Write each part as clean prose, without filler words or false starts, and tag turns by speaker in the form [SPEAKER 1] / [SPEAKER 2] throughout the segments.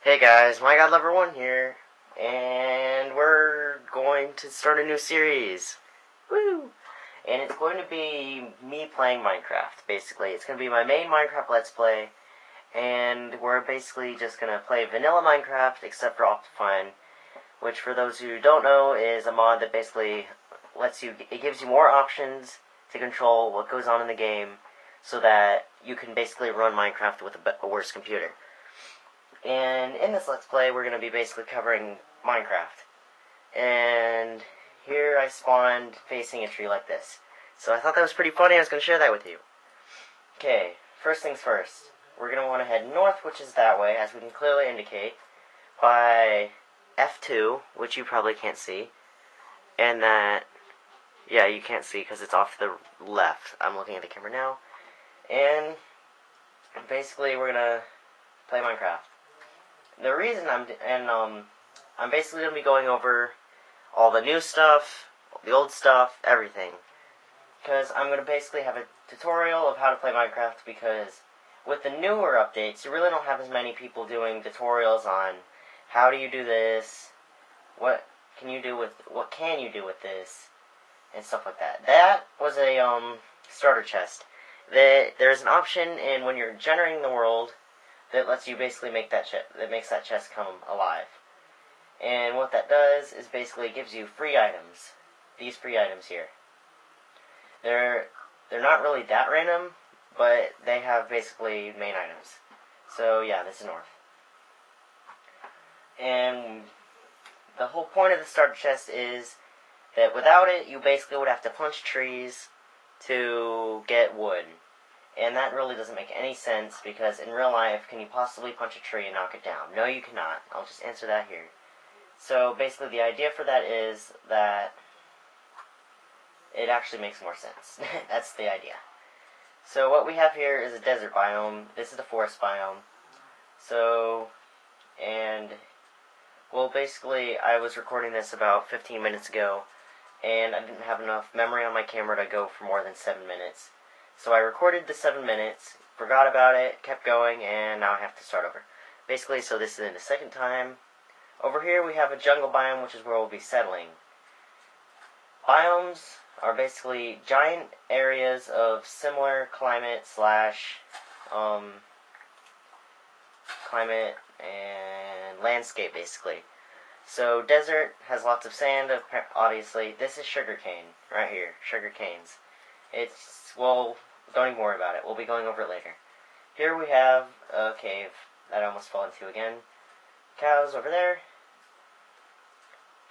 [SPEAKER 1] Hey guys, My God Lover 1 here, and we're going to start a new series. Woo! And it's going to be me playing Minecraft, basically. It's going to be my main Minecraft Let's Play, and we're basically just going to play vanilla Minecraft, except for Optifine, which for those who don't know is a mod that basically it gives you more options to control what goes on in the game, so that you can basically run Minecraft with a worse computer. And in this Let's Play, we're going to be basically covering Minecraft. And here I spawned facing a tree like this. So I thought that was pretty funny. I was going to share that with you. Okay, first things first. We're going to want to head north, which is that way, as we can clearly indicate, by F2, which you probably can't see. And that, yeah, you can't see because it's off to the left. I'm looking at the camera now. And basically, we're going to play Minecraft. The reason I'm basically going to be going over all the new stuff, the old stuff, everything. Because I'm going to basically have a tutorial of how to play Minecraft, because with the newer updates, you really don't have as many people doing tutorials on how do you do this, what can you do with this, and stuff like that. That was a starter chest. There's an option in when you're generating the world that lets you basically make that makes that chest come alive. And what that does is basically gives you free items. These free items here. They're not really that random, but they have basically main items. So yeah, this is north. And the whole point of the starter chest is that without it, you basically would have to punch trees to get wood. And that really doesn't make any sense, because in real life, can you possibly punch a tree and knock it down? No, you cannot. I'll just answer that here. So basically the idea for that is that it actually makes more sense. That's the idea. So what we have here is a desert biome. This is the forest biome. So, and, well, basically I was recording this about 15 minutes ago, and I didn't have enough memory on my camera to go for more than 7 minutes. So I recorded the 7 minutes, forgot about it, kept going, and now I have to start over. Basically, so this is in the second time. Over here we have a jungle biome, which is where we'll be settling. Biomes are basically giant areas of similar climate and landscape, basically. So desert has lots of sand, obviously. This is sugarcane, right here, sugar canes. It's, well, don't even worry about it. We'll be going over it later. Here we have a cave that I almost fell into again. Cows over there.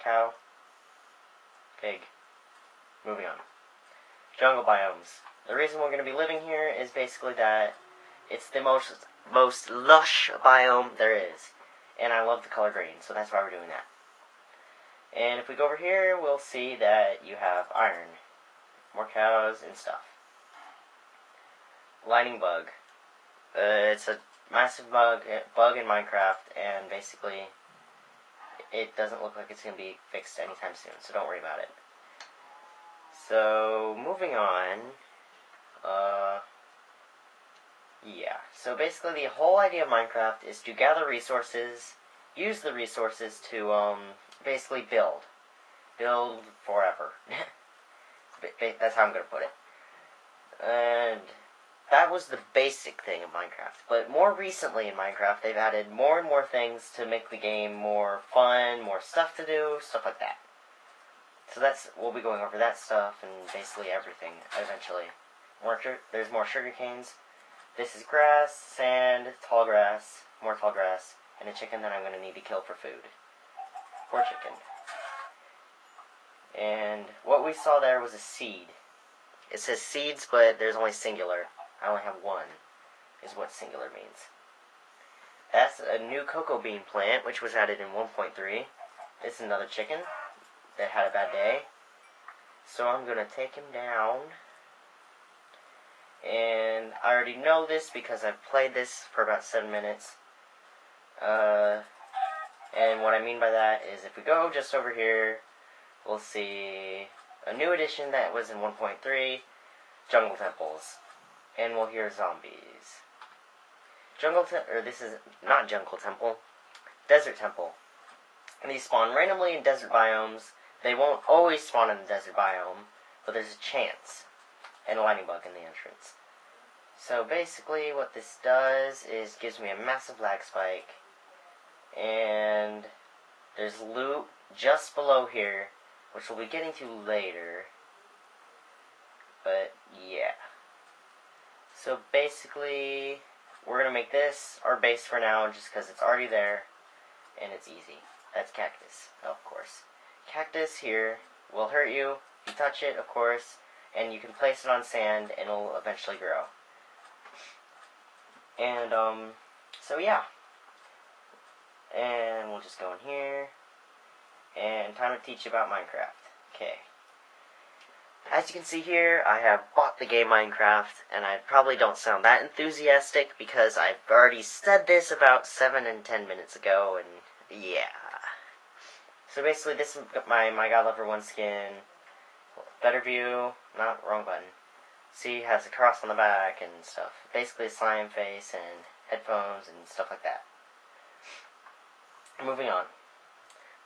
[SPEAKER 1] Cow. Pig. Moving on. Jungle biomes. The reason we're going to be living here is basically that it's the most lush biome there is. And I love the color green, so that's why we're doing that. And if we go over here, we'll see that you have iron. More cows and stuff. Lightning bug. It's a massive bug in Minecraft, and basically it doesn't look like it's going to be fixed anytime soon, so don't worry about it. So, moving on. Yeah. So basically the whole idea of Minecraft is to gather resources, use the resources to, basically build. Build forever. That's how I'm going to put it. And that was the basic thing of Minecraft. But more recently in Minecraft, they've added more and more things to make the game more fun, more stuff to do, stuff like that. So we'll be going over that stuff and basically everything eventually. There's more sugar canes. This is grass, sand, tall grass, more tall grass, and a chicken that I'm going to need to kill for food. Poor chicken. And what we saw there was a seed. It says seeds, but there's only singular. I only have one, is what singular means. That's a new cocoa bean plant, which was added in 1.3. It's another chicken that had a bad day. So I'm going to take him down. And I already know this because I've played this for about 7 minutes. And what I mean by that is if we go just over here, we'll see a new addition that was in 1.3, jungle temples. and we'll hear zombies. This is not Jungle Temple. desert temple. And these spawn randomly in desert biomes. They won't always spawn in the desert biome, but there's a chance. And a lightning bug in the entrance. So basically what this does is gives me a massive lag spike. And there's loot just below here, which we'll be getting to later. But yeah. So basically, we're going to make this our base for now, just because it's already there, and it's easy. That's cactus, of course. Cactus here will hurt you if you touch it, of course, and you can place it on sand, and it'll eventually grow. And, so yeah. And we'll just go in here, and time to teach you about Minecraft. Okay. As you can see here, I have bought the game Minecraft, and I probably don't sound that enthusiastic because I've already said this about 7 and 10 minutes ago, and yeah. So basically, this is my God Lover 1 skin. Better view, not wrong button. See, it has a cross on the back and stuff. Basically, a slime face and headphones and stuff like that. Moving on.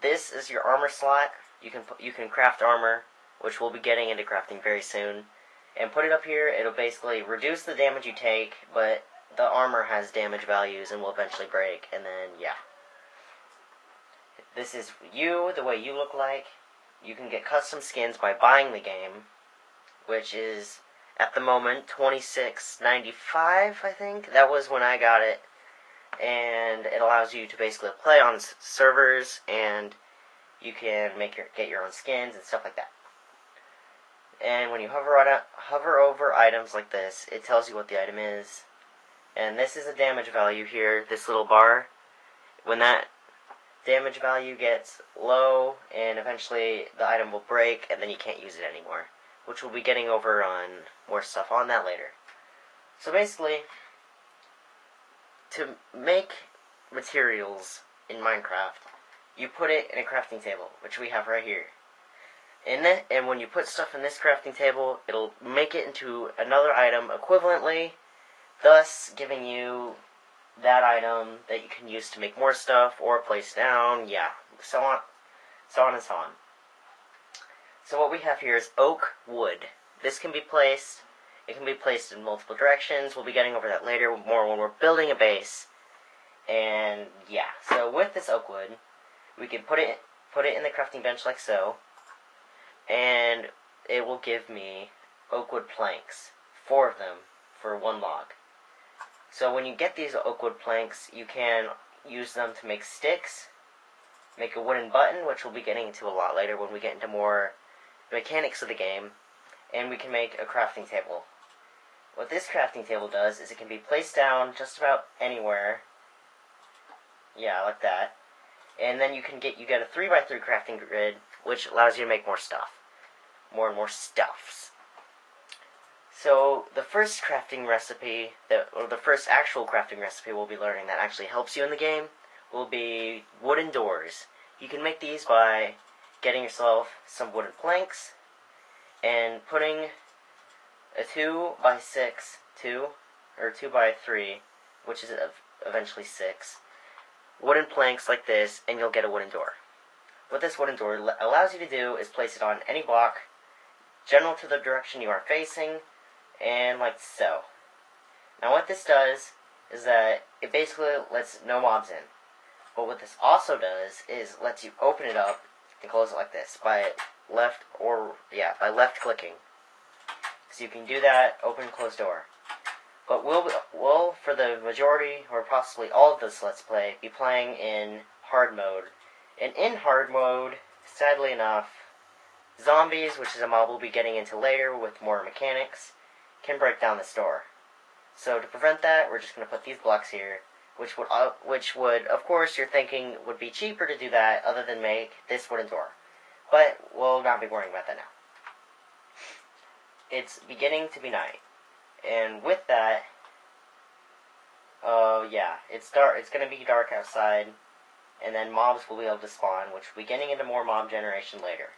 [SPEAKER 1] This is your armor slot. You can craft armor, which we'll be getting into crafting very soon, and put it up here. It'll basically reduce the damage you take, but the armor has damage values and will eventually break, and then, yeah. This is you, the way you look like. You can get custom skins by buying the game, which is, at the moment, $26.95, I think. That was when I got it, and it allows you to basically play on servers, and you can get your own skins and stuff like that. And when you hover over items like this, it tells you what the item is. And this is a damage value here, this little bar. When that damage value gets low, and eventually the item will break, and then you can't use it anymore. Which we'll be getting over on more stuff on that later. So basically, to make materials in Minecraft, you put it in a crafting table, which we have right here. And when you put stuff in this crafting table, it'll make it into another item equivalently, thus giving you that item that you can use to make more stuff or place down, yeah, so on and so on. So what we have here is oak wood. This can be placed, it can be placed in multiple directions. We'll be getting over that later more when we're building a base. And yeah, so with this oak wood, we can put it in the crafting bench like so. And it will give me oak wood planks, 4 of them for 1 log. So when you get these oak wood planks, you can use them to make sticks, make a wooden button, which we'll be getting into a lot later when we get into more mechanics of the game, and we can make a crafting table. What this crafting table does is it can be placed down just about anywhere. Yeah, like that. And then you get a 3x3 crafting grid, which allows you to make more stuff. More and more stuffs. So, the first crafting recipe, or the first actual crafting recipe we'll be learning that actually helps you in the game, will be wooden doors. You can make these by getting yourself some wooden planks, and putting a 2x6, or 2x3, which is eventually 6, wooden planks like this, and you'll get a wooden door. What this wooden door allows you to do is place it on any block, general to the direction you are facing, and like so. Now what this does is that it basically lets no mobs in. But what this also does is lets you open it up and close it like this by left clicking. So you can do that, open and close door. But we'll for the majority or possibly all of this Let's Play be playing in hard mode. And in hard mode, sadly enough, zombies, which is a mob we'll be getting into later with more mechanics, can break down this door. So to prevent that, we're just going to put these blocks here, which would, of course, you're thinking would be cheaper to do that other than make this wooden door. But we'll not be worrying about that now. It's beginning to be night. And with that, it's dark. It's going to be dark outside, and then mobs will be able to spawn, which we'll be getting into more mob generation later.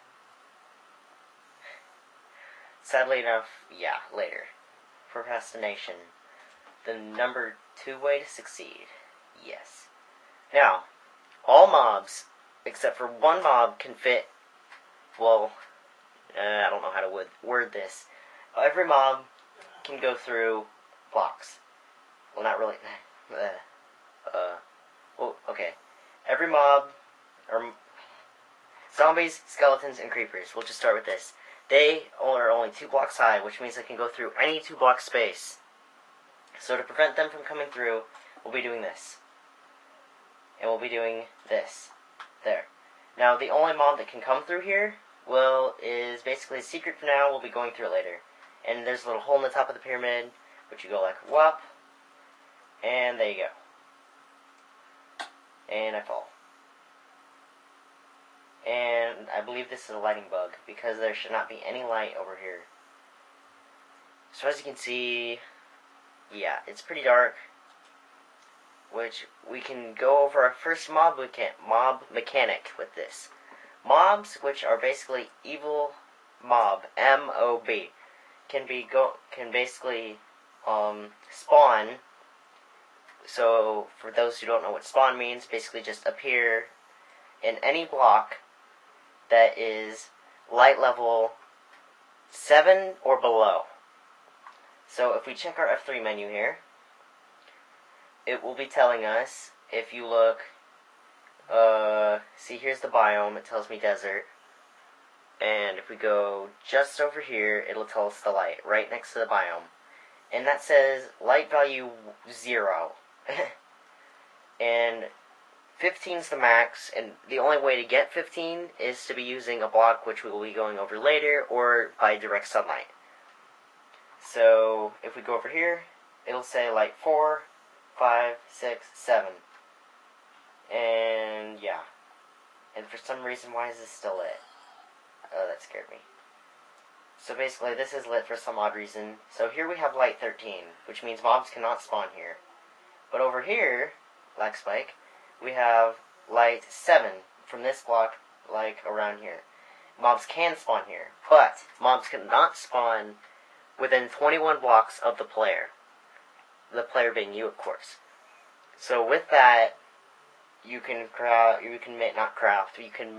[SPEAKER 1] Sadly enough, yeah, later. Procrastination. The number 2 way to succeed. Yes. Now, all mobs, except for one mob, can fit, well, I don't know how to word this. Every mob can go through blocks. Well, not really. Well, okay. Every mob, or zombies, skeletons, and creepers. We'll just start with this. They are only 2 blocks high, which means they can go through any 2 block space. So to prevent them from coming through, we'll be doing this. And we'll be doing this. There. Now, the only mob that can come through here, well, is basically a secret for now. We'll be going through it later. And there's a little hole in the top of the pyramid, which you go like, whop. And there you go. And I fall. And I believe this is a lighting bug, because there should not be any light over here. So as you can see, yeah, it's pretty dark. Which we can go over our first mob mechanic with this. Mobs, which are basically evil mob, M-O-B, can basically spawn. So for those who don't know what spawn means, basically just appear in any block that is light level 7 or below. So if we check our F3 menu here, it will be telling us, if you look, see here's the biome, it tells me desert, and if we go just over here, it'll tell us the light, right next to the biome, and that says light value 0, and 15's the max, and the only way to get 15 is to be using a block, which we will be going over later, or by direct sunlight. So if we go over here, it'll say light 4, 5, 6, 7. And yeah. And for some reason, why is this still lit? Oh, that scared me. So basically, this is lit for some odd reason. So here we have light 13, which means mobs cannot spawn here. But over here, Black Spike, we have light 7 from this block, like around here. Mobs can spawn here, but mobs cannot spawn within 21 blocks of the player. The player being you, of course. So with that, you can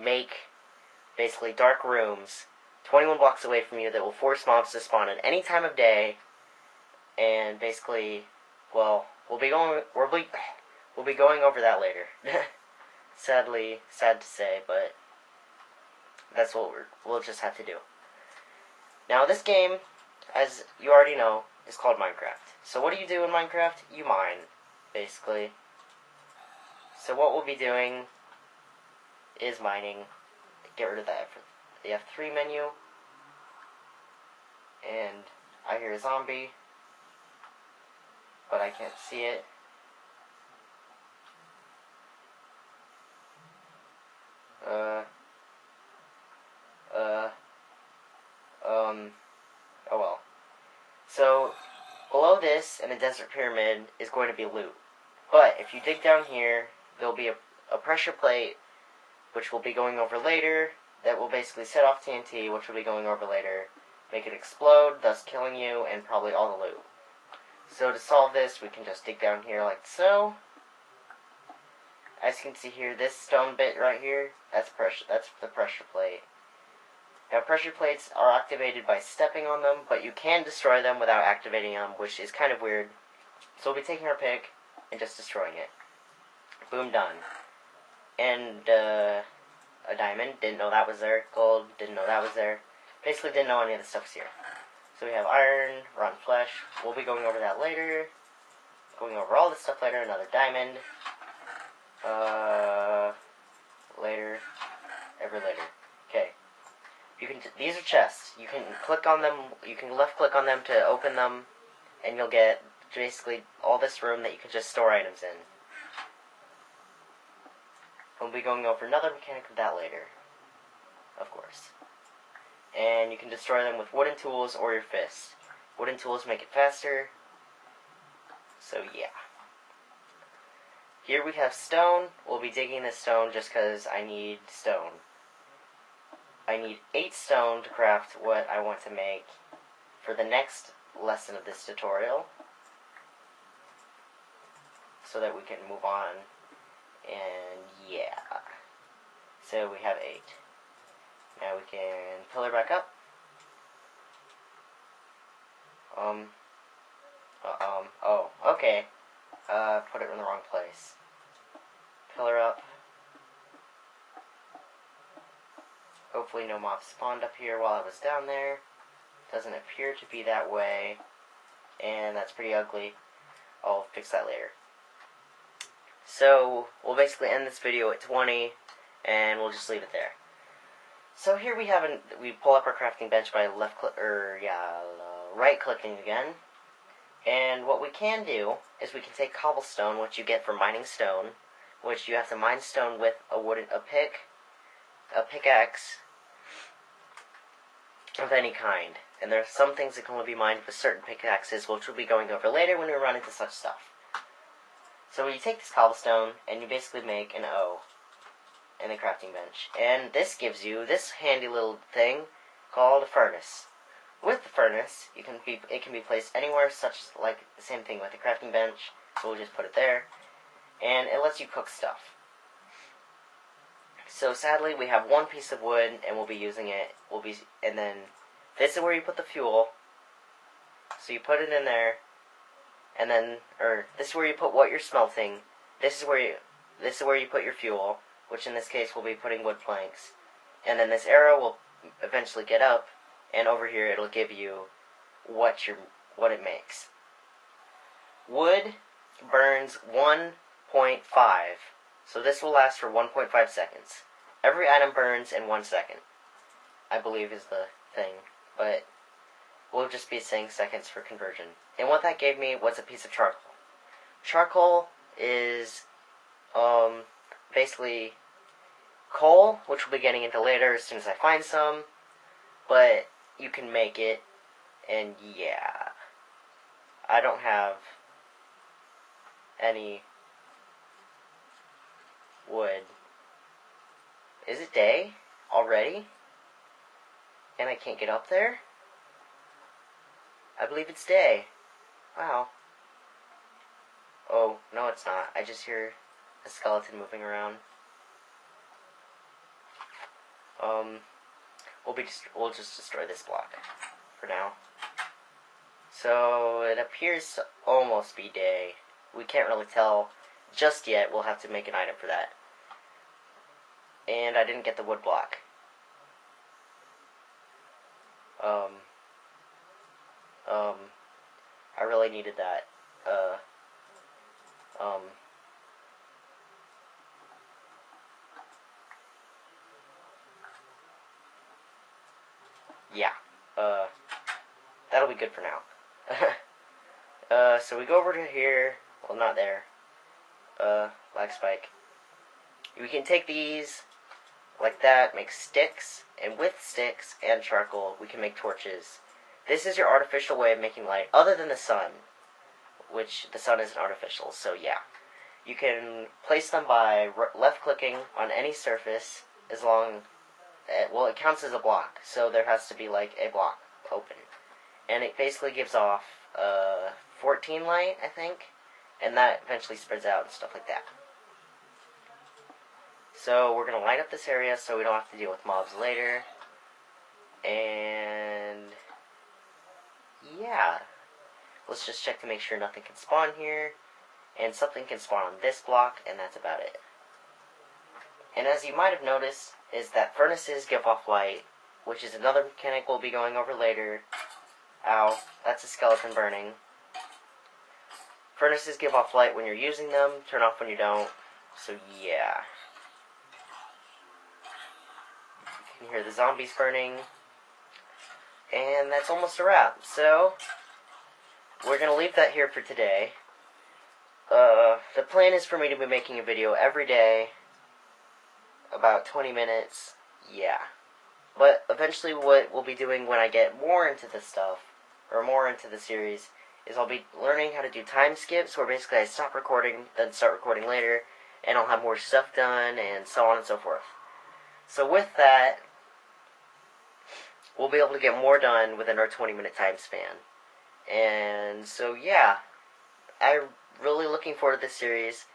[SPEAKER 1] make basically dark rooms 21 blocks away from you that will force mobs to spawn at any time of day. And basically, well, we'll be going over that later. Sad to say, but that's what we'll just have to do. Now, this game, as you already know, is called Minecraft. So what do you do in Minecraft? You mine, basically. So what we'll be doing is mining. Get rid of the F3 menu. And I hear a zombie, but I can't see it. Oh well. So, below this, in the desert pyramid, is going to be loot. But, if you dig down here, there'll be a pressure plate, which we'll be going over later, that will basically set off TNT, which we'll be going over later, make it explode, thus killing you, and probably all the loot. So, to solve this, we can just dig down here like so. As you can see here, this stone bit right here, that's the pressure plate. Now, pressure plates are activated by stepping on them, but you can destroy them without activating them, which is kind of weird. So we'll be taking our pick and just destroying it. Boom, done. And, a diamond, didn't know that was there. Gold, didn't know that was there. Basically didn't know any of the stuff's here. So we have iron, rotten flesh. We'll be going over that later. Going over all this stuff later. Another diamond. Later. Ever later. Okay. These are chests. You can click on them. You can left click on them to open them, and you'll get basically all this room that you can just store items in. We'll be going over another mechanic of that later, of course. And you can destroy them with wooden tools or your fists. Wooden tools make it faster. So yeah. Here we have stone. We'll be digging this stone just because I need stone. I need 8 stone to craft what I want to make for the next lesson of this tutorial, so that we can move on. And yeah. So we have 8. Now we can pillar back up. Oh, okay. Put it in the wrong place. Pillar up. Hopefully no mobs spawned up here while I was down there. Doesn't appear to be that way. And that's pretty ugly. I'll fix that later. So, we'll basically end this video at 20, and we'll just leave it there. So here we have, we pull up our crafting bench by right clicking again. And what we can do is we can take cobblestone, which you get from mining stone, which you have to mine stone with a pickaxe of any kind. And there are some things that can only be mined with certain pickaxes, which we'll be going over later when we run into such stuff. So you take this cobblestone, and you basically make an O in the crafting bench. And this gives you this handy little thing called a furnace. With the furnace, it can be placed anywhere, such as like the same thing with the crafting bench. So we'll just put it there, and it lets you cook stuff. So sadly, we have one piece of wood, and we'll be using it. And then this is where you put the fuel. So you put it in there, and then, this is where you put what you're smelting. This is where you put your fuel, which in this case will be putting wood planks. And then this arrow will eventually get up, and over here it'll give you what it makes. Wood burns 1.5, so this will last for 1.5 seconds. Every item burns in 1 second, I believe is the thing, but we'll just be saying seconds for conversion. And what that gave me was a piece of charcoal. Charcoal is basically coal, which we'll be getting into later as soon as I find some, but you can make it, and yeah, I don't have any wood. Is it day already? And I can't get up there? I believe it's day. Wow. Oh, no it's not. I just hear a skeleton moving around. We'll just destroy this block for now. So it appears to almost be day. We can't really tell just yet. We'll have to make an item for that. And I didn't get the wood block. I really needed that. Yeah. That'll be good for now. So we go over to here. Well, not there. Lag spike. We can take these like that, make sticks, and with sticks and charcoal, we can make torches. This is your artificial way of making light, other than the sun, which the sun isn't artificial, so yeah. You can place them by left-clicking on any surface, as long, well, it counts as a block, so there has to be, like, a block open. And it basically gives off 14 light, I think, and that eventually spreads out and stuff like that. So we're going to light up this area so we don't have to deal with mobs later. And yeah. Let's just check to make sure nothing can spawn here. And something can spawn on this block, and that's about it. And as you might have noticed, is that furnaces give off light, which is another mechanic we'll be going over later. Ow, that's a skeleton burning. Furnaces give off light when you're using them, turn off when you don't. So yeah. You can hear the zombies burning. And that's almost a wrap. So we're going to leave that here for today. The plan is for me to be making a video every day, about 20 minutes, yeah. But eventually what we'll be doing when I get more into this stuff, or more into the series, is I'll be learning how to do time skips, where basically I stop recording, then start recording later, and I'll have more stuff done, and so on and so forth. So with that, we'll be able to get more done within our 20-minute time span. And so yeah, I'm really looking forward to this series.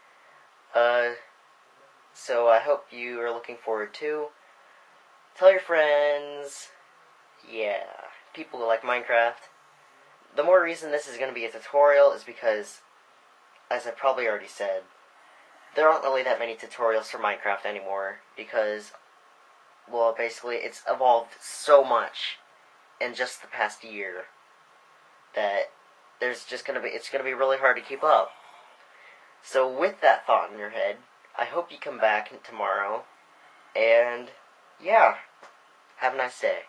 [SPEAKER 1] so I hope you are looking forward to. Tell your friends. Yeah, people who like Minecraft. The more reason this is going to be a tutorial is because, as I probably already said, there aren't really that many tutorials for Minecraft anymore because, well, basically it's evolved so much in just the past year that it's going to be really hard to keep up. So with that thought in your head, I hope you come back tomorrow, and yeah, have a nice day.